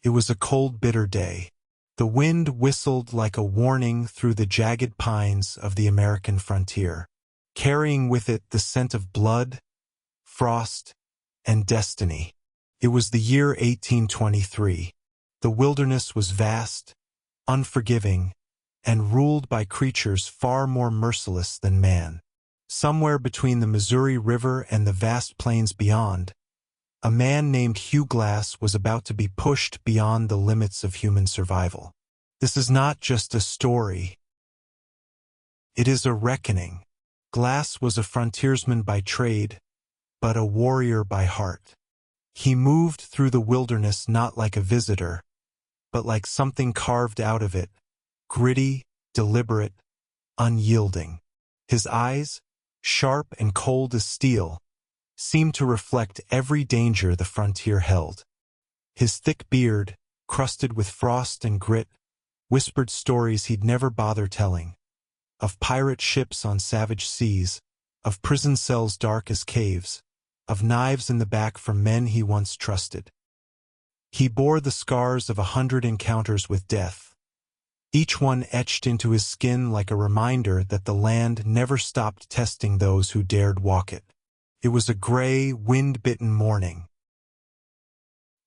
It was a cold, bitter day. The wind whistled like a warning through the jagged pines of the American frontier, carrying with it the scent of blood, frost, and destiny. It was the year 1823. The wilderness was vast, unforgiving, and ruled by creatures far more merciless than man. Somewhere between the Missouri River and the vast plains beyond, a man named Hugh Glass was about to be pushed beyond the limits of human survival. This is not just a story. It is a reckoning. Glass was a frontiersman by trade, but a warrior by heart. He moved through the wilderness not like a visitor, but like something carved out of it, gritty, deliberate, unyielding. His eyes, sharp and cold as steel, seemed to reflect every danger the frontier held. His thick beard, crusted with frost and grit, whispered stories he'd never bother telling, of pirate ships on savage seas, of prison cells dark as caves, of knives in the back for men he once trusted. He bore the scars of 100 encounters with death, each one etched into his skin like a reminder that the land never stopped testing those who dared walk it. It was a gray, wind-bitten morning.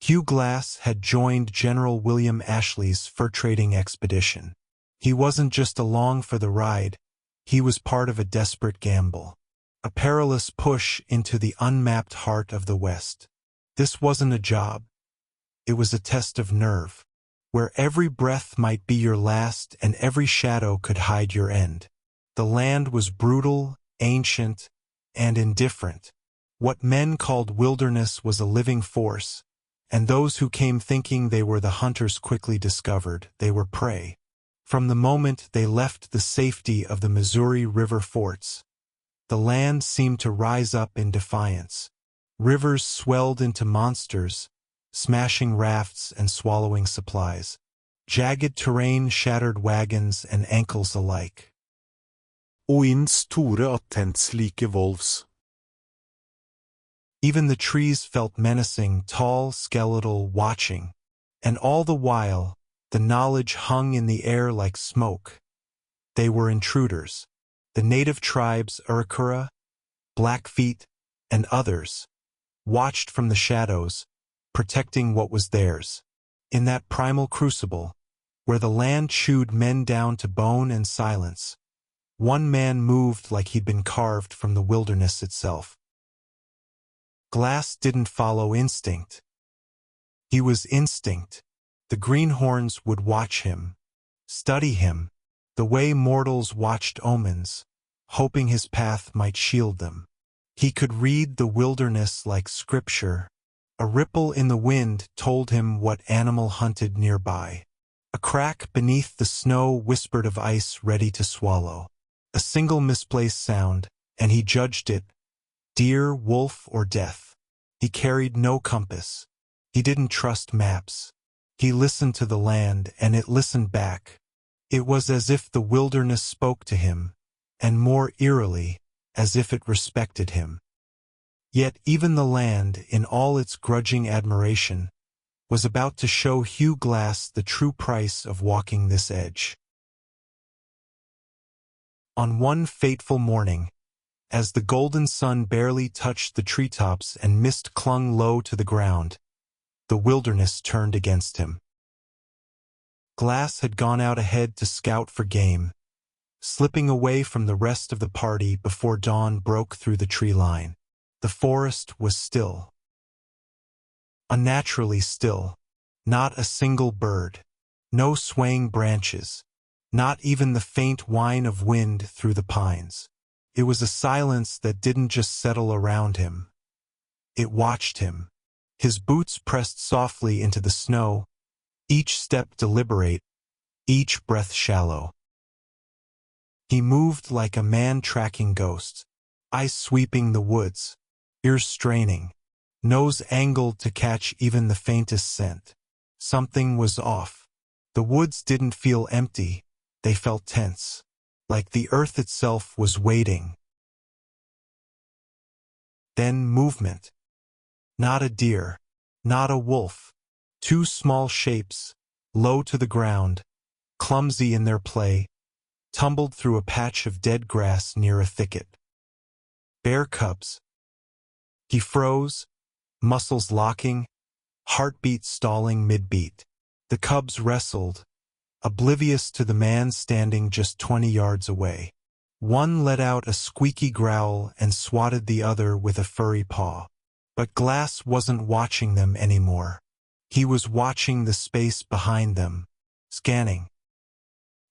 Hugh Glass had joined General William Ashley's fur-trading expedition. He wasn't just along for the ride, he was part of a desperate gamble, a perilous push into the unmapped heart of the West. This wasn't a job. It was a test of nerve, where every breath might be your last and every shadow could hide your end. The land was brutal, ancient, and indifferent. What men called wilderness was a living force, and those who came thinking they were the hunters quickly discovered they were prey. From the moment they left the safety of the Missouri River forts, the land seemed to rise up in defiance. Rivers swelled into monsters, smashing rafts and swallowing supplies. Jagged terrain shattered wagons and ankles alike. Og inn store attentslike wolves. Even the trees felt menacing, tall, skeletal, watching. And all the while, the knowledge hung in the air like smoke. They were intruders. The native tribes, Arikara, Blackfeet, and others, watched from the shadows, protecting what was theirs. In that primal crucible, where the land chewed men down to bone and silence, one man moved like he'd been carved from the wilderness itself. Glass didn't follow instinct. He was instinct. The greenhorns would watch him, study him, the way mortals watched omens, hoping his path might shield them. He could read the wilderness like scripture. A ripple in the wind told him what animal hunted nearby. A crack beneath the snow whispered of ice ready to swallow. A single misplaced sound, and he judged it, deer, wolf, or death. He carried no compass. He didn't trust maps. He listened to the land, and it listened back. It was as if the wilderness spoke to him, and more eerily, as if it respected him. Yet even the land, in all its grudging admiration, was about to show Hugh Glass the true price of walking this edge. On one fateful morning, as the golden sun barely touched the treetops and mist clung low to the ground, the wilderness turned against him. Glass had gone out ahead to scout for game, slipping away from the rest of the party before dawn broke through the tree line. The forest was still. Unnaturally still. Not a single bird. No swaying branches. Not even the faint whine of wind through the pines. It was a silence that didn't just settle around him. It watched him. His boots pressed softly into the snow, each step deliberate, each breath shallow. He moved like a man tracking ghosts, eyes sweeping the woods, ears straining, nose angled to catch even the faintest scent. Something was off. The woods didn't feel empty, they felt tense, like the earth itself was waiting. Then movement. Not a deer, not a wolf. Two small shapes, low to the ground, clumsy in their play, tumbled through a patch of dead grass near a thicket. Bear cubs. He froze, muscles locking, heartbeat stalling mid-beat. The cubs wrestled, oblivious to the man standing just 20 yards away. One let out a squeaky growl and swatted the other with a furry paw. But Glass wasn't watching them anymore. He was watching the space behind them, scanning,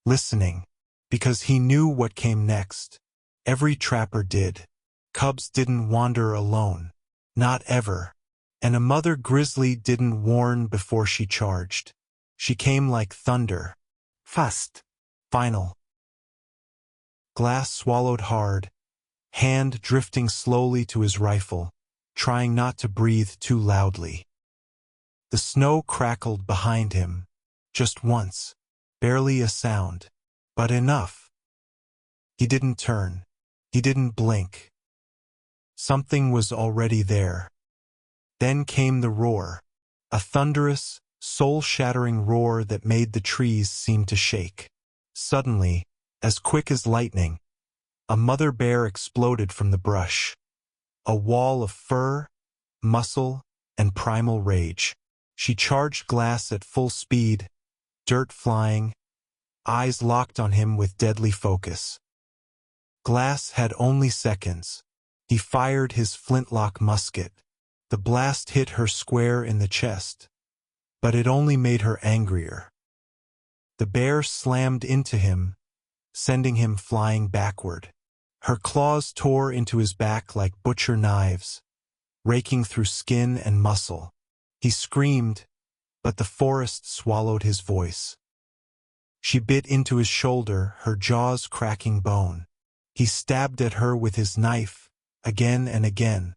listening, because he knew what came next. Every trapper did. Cubs didn't wander alone. Not ever. And a mother grizzly didn't warn before she charged. She came like thunder. Fast. Final. Glass swallowed hard, hand drifting slowly to his rifle, trying not to breathe too loudly. The snow crackled behind him, just once, barely a sound, but enough. He didn't turn. He didn't blink. Something was already there. Then came the roar, a thunderous, soul-shattering roar that made the trees seem to shake. Suddenly, as quick as lightning, a mother bear exploded from the brush. A wall of fur, muscle, and primal rage. She charged Glass at full speed, dirt flying, eyes locked on him with deadly focus. Glass had only seconds. He fired his flintlock musket. The blast hit her square in the chest, but it only made her angrier. The bear slammed into him, sending him flying backward. Her claws tore into his back like butcher knives, raking through skin and muscle. He screamed, but the forest swallowed his voice. She bit into his shoulder, her jaws cracking bone. He stabbed at her with his knife, again and again,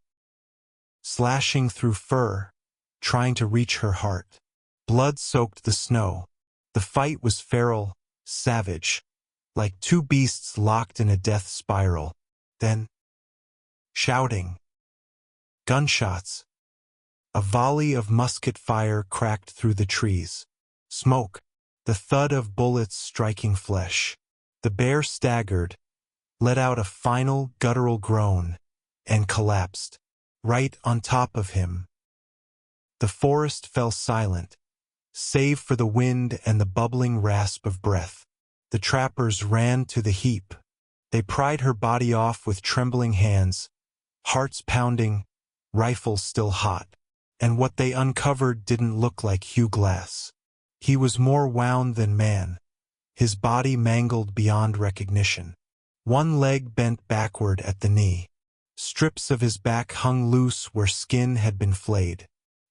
slashing through fur, trying to reach her heart. Blood soaked the snow. The fight was feral, savage, like two beasts locked in a death spiral. Then, shouting, gunshots. A volley of musket fire cracked through the trees. Smoke, the thud of bullets striking flesh. The bear staggered, let out a final guttural groan, and collapsed, right on top of him. The forest fell silent, save for the wind and the bubbling rasp of breath. The trappers ran to the heap. They pried her body off with trembling hands, hearts pounding, rifles still hot. And what they uncovered didn't look like Hugh Glass. He was more wound than man, his body mangled beyond recognition. One leg bent backward at the knee. Strips of his back hung loose where skin had been flayed.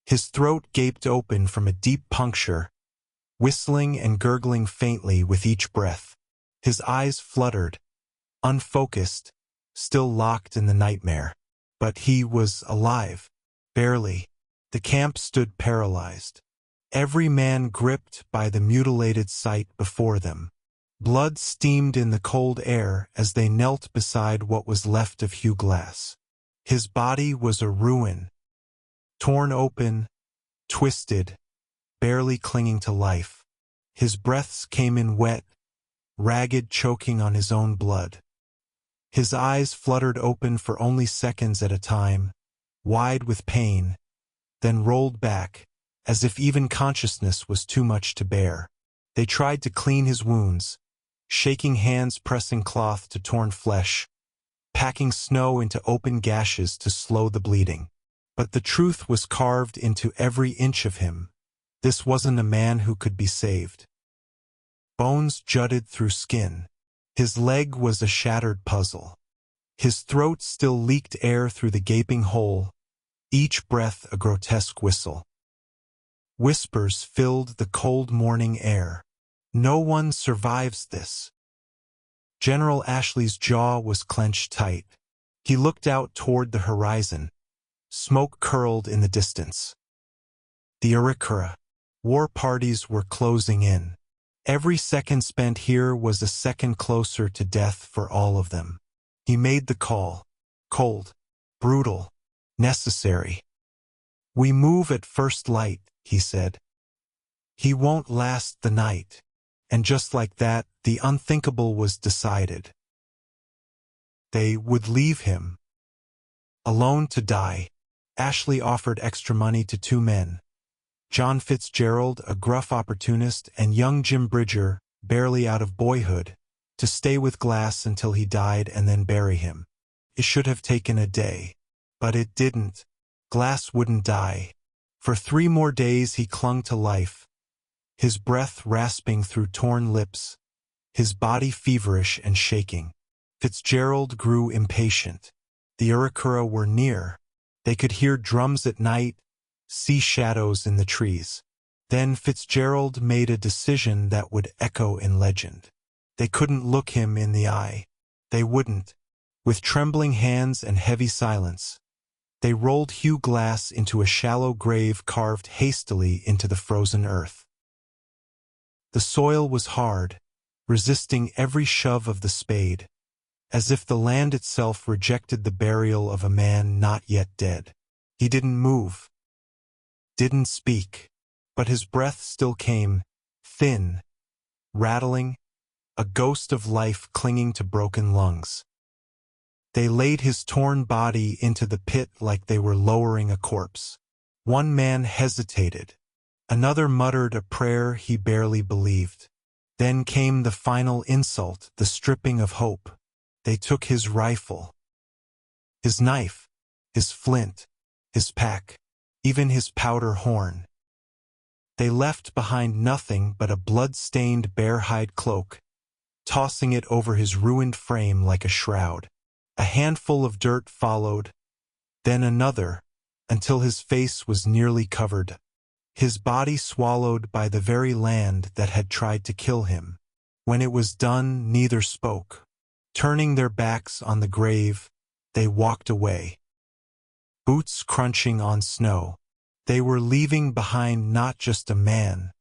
His throat gaped open from a deep puncture, whistling and gurgling faintly with each breath. His eyes fluttered, unfocused, still locked in the nightmare. But he was alive. Barely. The camp stood paralyzed. Every man gripped by the mutilated sight before them. Blood steamed in the cold air as they knelt beside what was left of Hugh Glass. His body was a ruin, torn open, twisted, barely clinging to life. His breaths came in wet, ragged, choking on his own blood. His eyes fluttered open for only seconds at a time, wide with pain, then rolled back, as if even consciousness was too much to bear. They tried to clean his wounds, shaking hands pressing cloth to torn flesh, packing snow into open gashes to slow the bleeding. But the truth was carved into every inch of him. This wasn't a man who could be saved. Bones jutted through skin. His leg was a shattered puzzle. His throat still leaked air through the gaping hole, each breath a grotesque whistle. Whispers filled the cold morning air. No one survives this. General Ashley's jaw was clenched tight. He looked out toward the horizon. Smoke curled in the distance. The Arikara. War parties were closing in. Every second spent here was a second closer to death for all of them. He made the call. Cold, brutal, necessary. "We move at first light," he said. He won't last the night. And just like that, the unthinkable was decided. They would leave him alone to die. Ashley offered extra money to two men, John Fitzgerald, a gruff opportunist, and young Jim Bridger, barely out of boyhood, to stay with Glass until he died and then bury him. It should have taken a day. But it didn't. Glass wouldn't die. For 3 more days he clung to life, his breath rasping through torn lips, his body feverish and shaking. Fitzgerald grew impatient. The Urakura were near. They could hear drums at night, see shadows in the trees. Then Fitzgerald made a decision that would echo in legend. They couldn't look him in the eye. They wouldn't. With trembling hands and heavy silence, they rolled Hugh Glass into a shallow grave carved hastily into the frozen earth. The soil was hard, resisting every shove of the spade, as if the land itself rejected the burial of a man not yet dead. He didn't move, didn't speak, but his breath still came, thin, rattling, a ghost of life clinging to broken lungs. They laid his torn body into the pit like they were lowering a corpse. One man hesitated. Another muttered a prayer he barely believed. Then came the final insult, the stripping of hope. They took his rifle, his knife, his flint, his pack, even his powder horn. They left behind nothing but a blood-stained bear-hide cloak, tossing it over his ruined frame like a shroud. A handful of dirt followed, then another, until his face was nearly covered, his body swallowed by the very land that had tried to kill him. When it was done, neither spoke. Turning their backs on the grave, they walked away. Boots crunching on snow. They were leaving behind not just a man,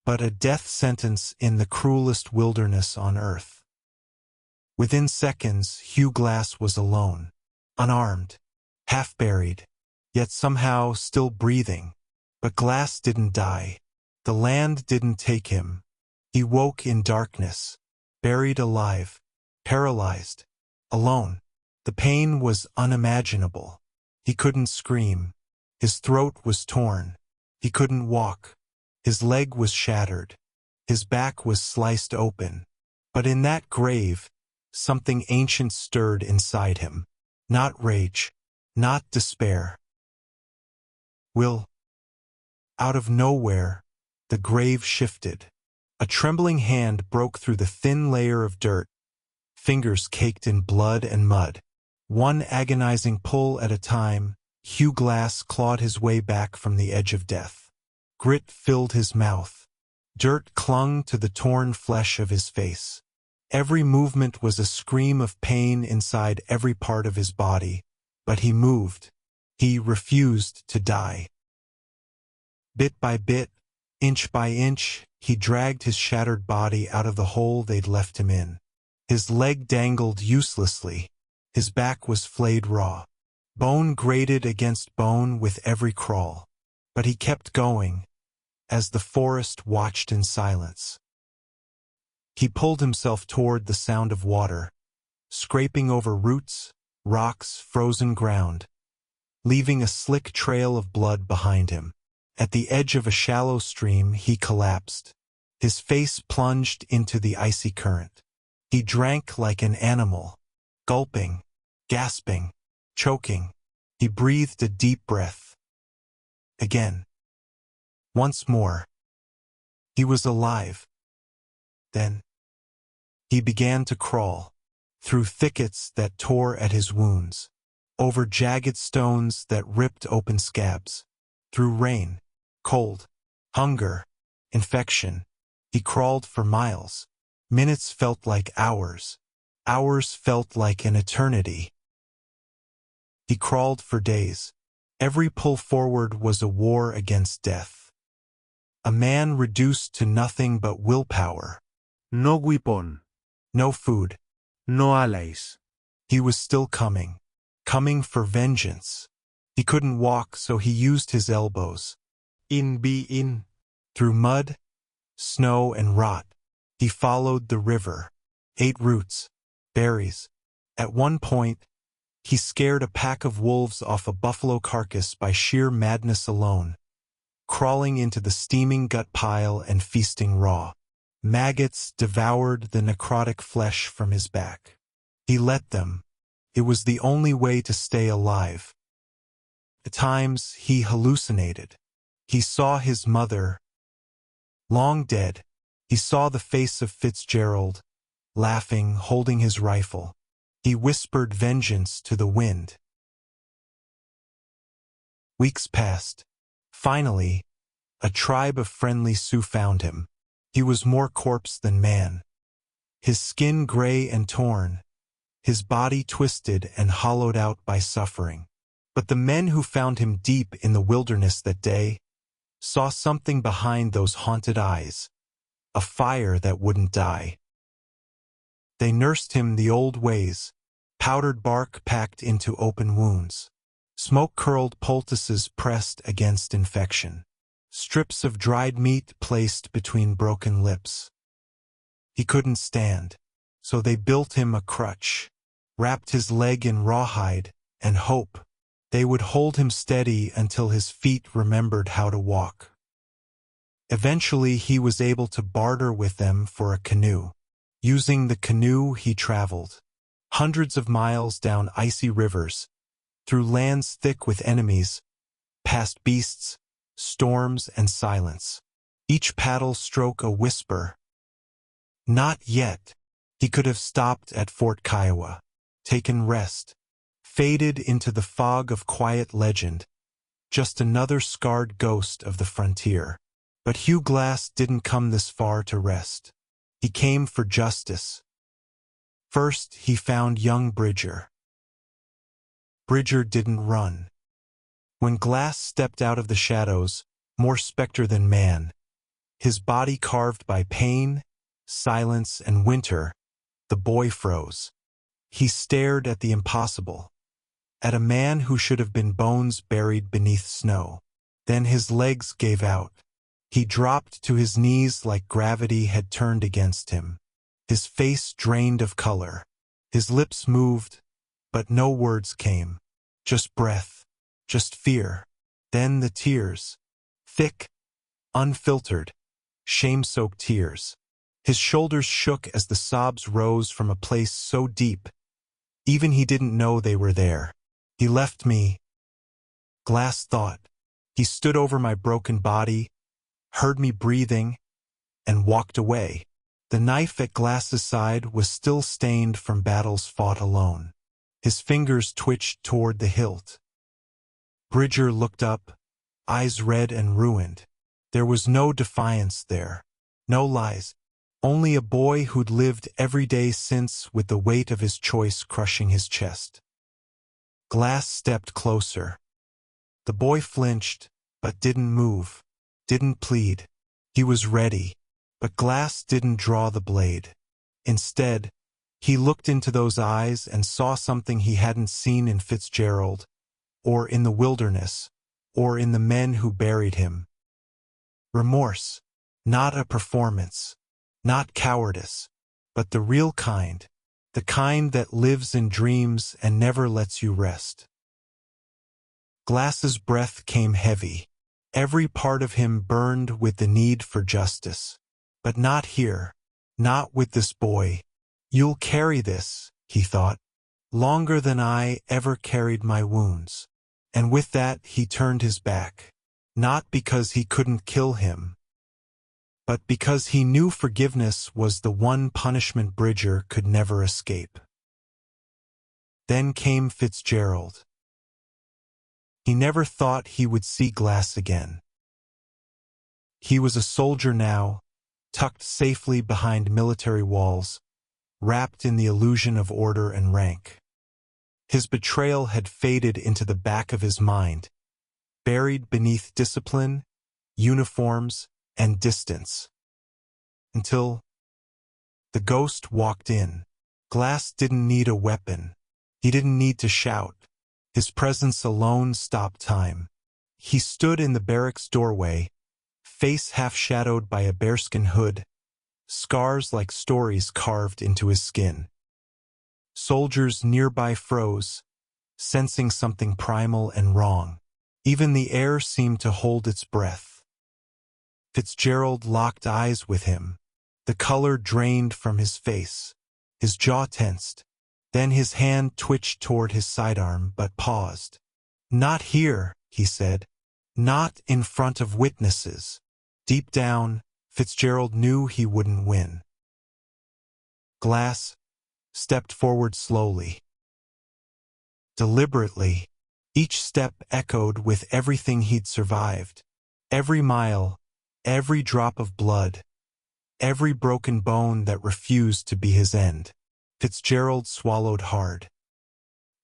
but a death sentence in the cruelest wilderness on earth. Within seconds, Hugh Glass was alone, unarmed, half-buried, yet somehow still breathing. But Glass didn't die. The land didn't take him. He woke in darkness, buried alive, paralyzed, alone. The pain was unimaginable. He couldn't scream. His throat was torn. He couldn't walk. His leg was shattered. His back was sliced open. But in that grave, something ancient stirred inside him. Not rage, not despair. Will. Out of nowhere, the grave shifted. A trembling hand broke through the thin layer of dirt, fingers caked in blood and mud. One agonizing pull at a time, Hugh Glass clawed his way back from the edge of death. Grit filled his mouth. Dirt clung to the torn flesh of his face. Every movement was a scream of pain inside every part of his body, but he moved. He refused to die. Bit by bit, inch by inch, he dragged his shattered body out of the hole they'd left him in. His leg dangled uselessly. His back was flayed raw. Bone grated against bone with every crawl. But he kept going, as the forest watched in silence. He pulled himself toward the sound of water, scraping over roots, rocks, frozen ground, leaving a slick trail of blood behind him. At the edge of a shallow stream, he collapsed. His face plunged into the icy current. He drank like an animal, gulping, gasping, choking. He breathed a deep breath. Again. Once more. He was alive. Then he began to crawl, through thickets that tore at his wounds, over jagged stones that ripped open scabs, through rain, cold, hunger, infection. He crawled for miles. Minutes felt like hours. Hours felt like an eternity. He crawled for days. Every pull forward was a war against death. A man reduced to nothing but willpower. No weapon. No food. No allies. He was still coming. Coming for vengeance. He couldn't walk, so he used his elbows. In be in. Through mud, snow, and rot, he followed the river, ate roots, berries. At one point, he scared a pack of wolves off a buffalo carcass by sheer madness alone, crawling into the steaming gut pile and feasting raw. Maggots devoured the necrotic flesh from his back. He let them. It was the only way to stay alive. At times, he hallucinated. He saw his mother, long dead. He saw the face of Fitzgerald, laughing, holding his rifle. He whispered vengeance to the wind. Weeks passed. Finally, a tribe of friendly Sioux found him. He was more corpse than man. His skin gray and torn, his body twisted and hollowed out by suffering. But the men who found him deep in the wilderness that day saw something behind those haunted eyes, a fire that wouldn't die. They nursed him the old ways, powdered bark packed into open wounds, smoke-curled poultices pressed against infection, strips of dried meat placed between broken lips. He couldn't stand, so they built him a crutch, wrapped his leg in rawhide, and hope they would hold him steady until his feet remembered how to walk. Eventually he was able to barter with them for a canoe. Using the canoe he traveled hundreds of miles down icy rivers, through lands thick with enemies, past beasts, storms, and silence. Each paddle stroke a whisper. Not yet. He could have stopped at Fort Kiowa, taken rest, faded into the fog of quiet legend, just another scarred ghost of the frontier. But Hugh Glass didn't come this far to rest. He came for justice. First, he found young Bridger. Bridger didn't run. When Glass stepped out of the shadows, more specter than man, his body carved by pain, silence, and winter, the boy froze. He stared at the impossible, at a man who should have been bones buried beneath snow. Then his legs gave out. He dropped to his knees like gravity had turned against him. His face drained of color. His lips moved, but no words came. Just breath, just fear. Then the tears. Thick, unfiltered, shame-soaked tears. His shoulders shook as the sobs rose from a place so deep, even he didn't know they were there. He left me, Glass thought. He stood over my broken body, heard me breathing, and walked away. The knife at Glass's side was still stained from battles fought alone. His fingers twitched toward the hilt. Bridger looked up, eyes red and ruined. There was no defiance there, no lies, only a boy who'd lived every day since with the weight of his choice crushing his chest. Glass stepped closer. The boy flinched, but didn't move, didn't plead. He was ready, but Glass didn't draw the blade. Instead, he looked into those eyes and saw something he hadn't seen in Fitzgerald, or in the wilderness, or in the men who buried him. Remorse, not a performance, not cowardice, but the real kind, the kind that lives in dreams and never lets you rest. Glass's breath came heavy. Every part of him burned with the need for justice. But not here, not with this boy. You'll carry this, he thought, longer than I ever carried my wounds. And with that he turned his back, not because he couldn't kill him, but because he knew forgiveness was the one punishment Bridger could never escape. Then came Fitzgerald. He never thought he would see Glass again. He was a soldier now, tucked safely behind military walls, wrapped in the illusion of order and rank. His betrayal had faded into the back of his mind, buried beneath discipline, uniforms, and distance. Until the ghost walked in. Glass didn't need a weapon. He didn't need to shout. His presence alone stopped time. He stood in the barracks doorway, face half-shadowed by a bearskin hood, scars like stories carved into his skin. Soldiers nearby froze, sensing something primal and wrong. Even the air seemed to hold its breath. Fitzgerald locked eyes with him. The color drained from his face. His jaw tensed. Then his hand twitched toward his sidearm but paused. "Not here," he said. "Not in front of witnesses." Deep down, Fitzgerald knew he wouldn't win. Glass stepped forward slowly. Deliberately, each step echoed with everything he'd survived. Every mile, every drop of blood, every broken bone that refused to be his end. Fitzgerald swallowed hard.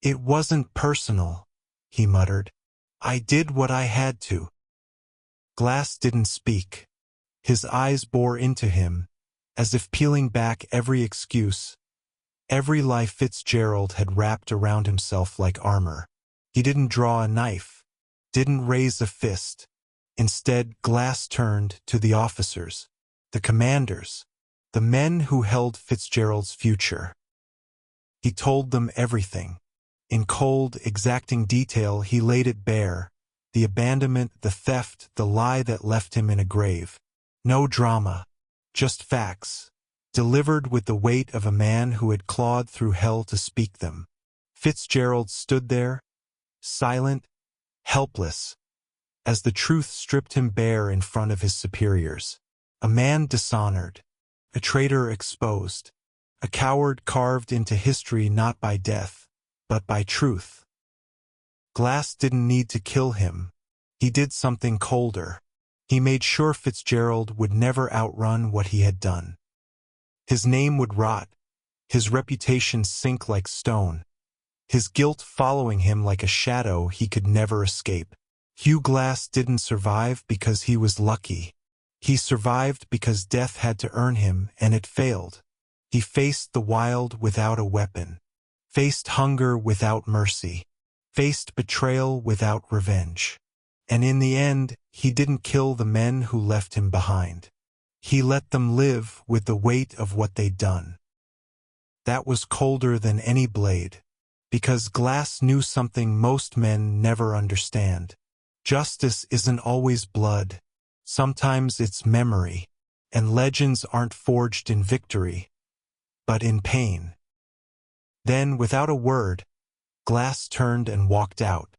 "It wasn't personal," he muttered. "I did what I had to." Glass didn't speak. His eyes bore into him, as if peeling back every excuse, every lie Fitzgerald had wrapped around himself like armor. He didn't draw a knife, didn't raise a fist. Instead, Glass turned to the officers, the commanders, the men who held Fitzgerald's future. He told them everything. In cold, exacting detail, he laid it bare, the abandonment, the theft, the lie that left him in a grave. No drama, just facts, delivered with the weight of a man who had clawed through hell to speak them. Fitzgerald stood there, silent, helpless, as the truth stripped him bare in front of his superiors. A man dishonored, a traitor exposed, a coward carved into history not by death, but by truth. Glass didn't need to kill him. He did something colder. He made sure Fitzgerald would never outrun what he had done. His name would rot, his reputation sink like stone, his guilt following him like a shadow he could never escape. Hugh Glass didn't survive because he was lucky. He survived because death had to earn him, and it failed. He faced the wild without a weapon, faced hunger without mercy, faced betrayal without revenge. And in the end, he didn't kill the men who left him behind. He let them live with the weight of what they'd done. That was colder than any blade, because Glass knew something most men never understand. Justice isn't always blood. Sometimes it's memory, and legends aren't forged in victory, but in pain. Then, without a word, Glass turned and walked out,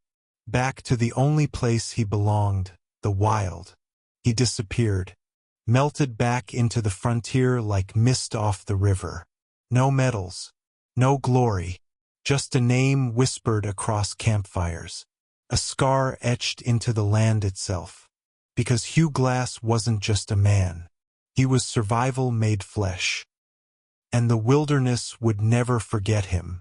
back to the only place he belonged, the wild. He disappeared, melted back into the frontier like mist off the river. No medals, no glory, just a name whispered across campfires, a scar etched into the land itself. Because Hugh Glass wasn't just a man. He was survival made flesh. And the wilderness would never forget him.